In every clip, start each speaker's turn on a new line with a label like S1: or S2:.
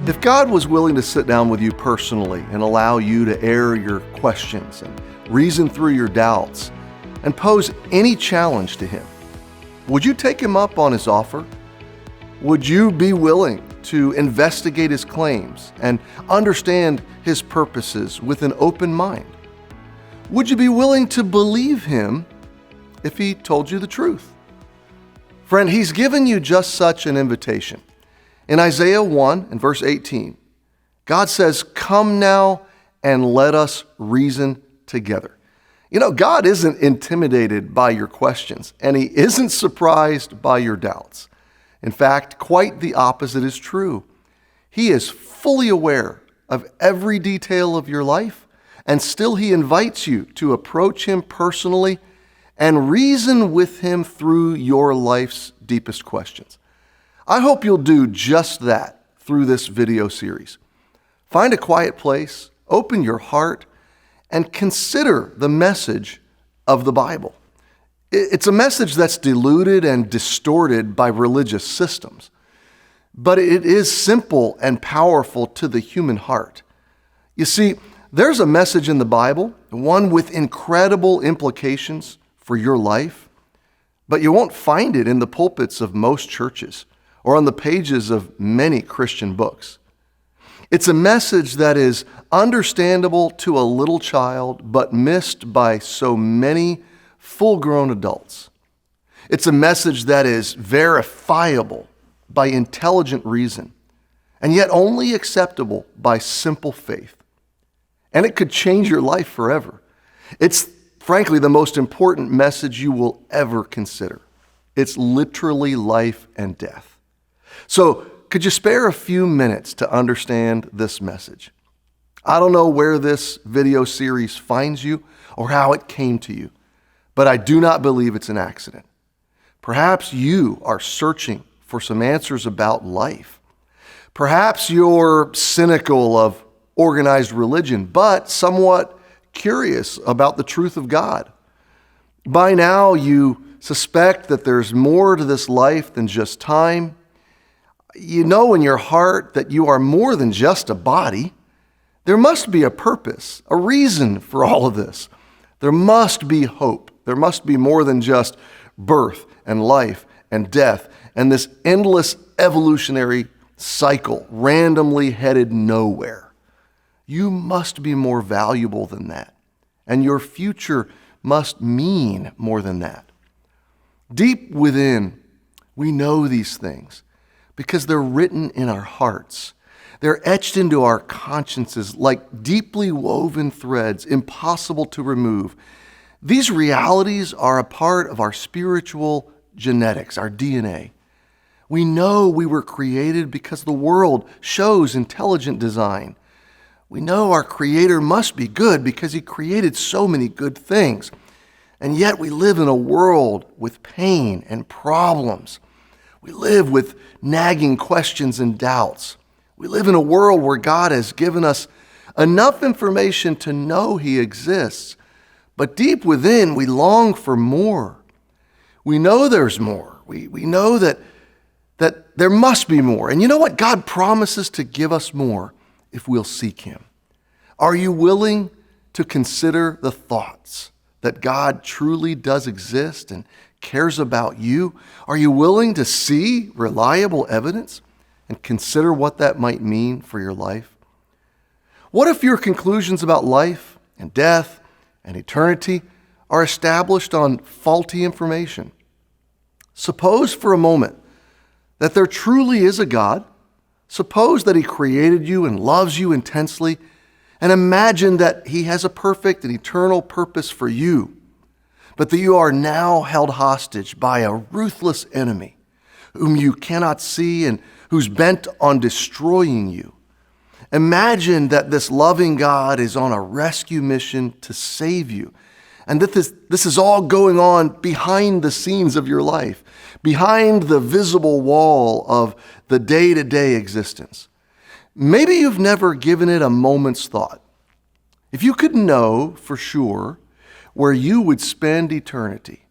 S1: If God was willing to sit down with you personally and allow you to air your questions and reason through your doubts and pose any challenge to Him, would you take Him up on His offer? Would you be willing to investigate His claims and understand His purposes with an open mind? Would you be willing to believe Him if He told you the truth? Friend, He's given you just such an invitation. In Isaiah 1 and verse 18, God says, "Come now and let us reason together." You know, God isn't intimidated by your questions, and He isn't surprised by your doubts. In fact, quite the opposite is true. He is fully aware of every detail of your life, and still He invites you to approach Him personally and reason with Him through your life's deepest questions. I hope you'll do just that through this video series. Find a quiet place, open your heart, and consider the message of the Bible. It's a message that's diluted and distorted by religious systems, but it is simple and powerful to the human heart. You see, there's a message in the Bible, one with incredible implications for your life, but you won't find it in the pulpits of most churches or on the pages of many Christian books. It's a message that is understandable to a little child, but missed by so many full-grown adults. It's a message that is verifiable by intelligent reason, and yet only acceptable by simple faith. And it could change your life forever. It's frankly the most important message you will ever consider. It's literally life and death. So, could you spare a few minutes to understand this message? I don't know where this video series finds you or how it came to you, but I do not believe it's an accident. Perhaps you are searching for some answers about life. Perhaps you're cynical of organized religion, but somewhat curious about the truth of God. By now, you suspect that there's more to this life than just time. You know in your heart that you are more than just a body. There must be a purpose, a reason for all of this. There must be hope. There must be more than just birth and life and death and this endless evolutionary cycle randomly headed nowhere. You must be more valuable than that, and your future must mean more than that. Deep within, we know these things because they're written in our hearts. They're etched into our consciences like deeply woven threads, impossible to remove. These realities are a part of our spiritual genetics, our DNA. We know we were created because the world shows intelligent design. We know our Creator must be good because He created so many good things. And yet we live in a world with pain and problems. We live with nagging questions and doubts. We live in a world where God has given us enough information to know He exists, but deep within we long for more. We know there's more. We know that there must be more. And you know what? God promises to give us more if we'll seek Him. Are you willing to consider the thoughts that God truly does exist and cares about you? Are you willing to see reliable evidence and consider what that might mean for your life? What if your conclusions about life and death and eternity are established on faulty information? Suppose for a moment that there truly is a God. Suppose that He created you and loves you intensely, and imagine that He has a perfect and eternal purpose for you, but that you are now held hostage by a ruthless enemy whom you cannot see and who's bent on destroying you. Imagine that this loving God is on a rescue mission to save you, and that this is all going on behind the scenes of your life, behind the visible wall of the day-to-day existence. Maybe you've never given it a moment's thought. If you could know for sure where you would spend eternity,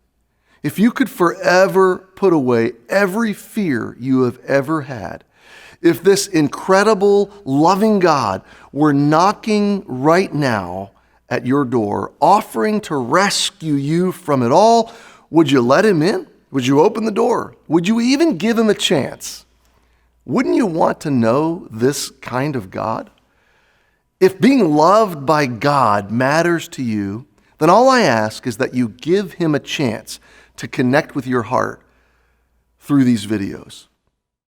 S1: if you could forever put away every fear you have ever had, If this incredible, loving God were knocking right now at your door, offering to rescue you from it all, would you let him in? Would you open the door? Would you even give him a chance? Wouldn't you want to know this kind of God? If being loved by God matters to you, then all I ask is that you give him a chance to connect with your heart through these videos.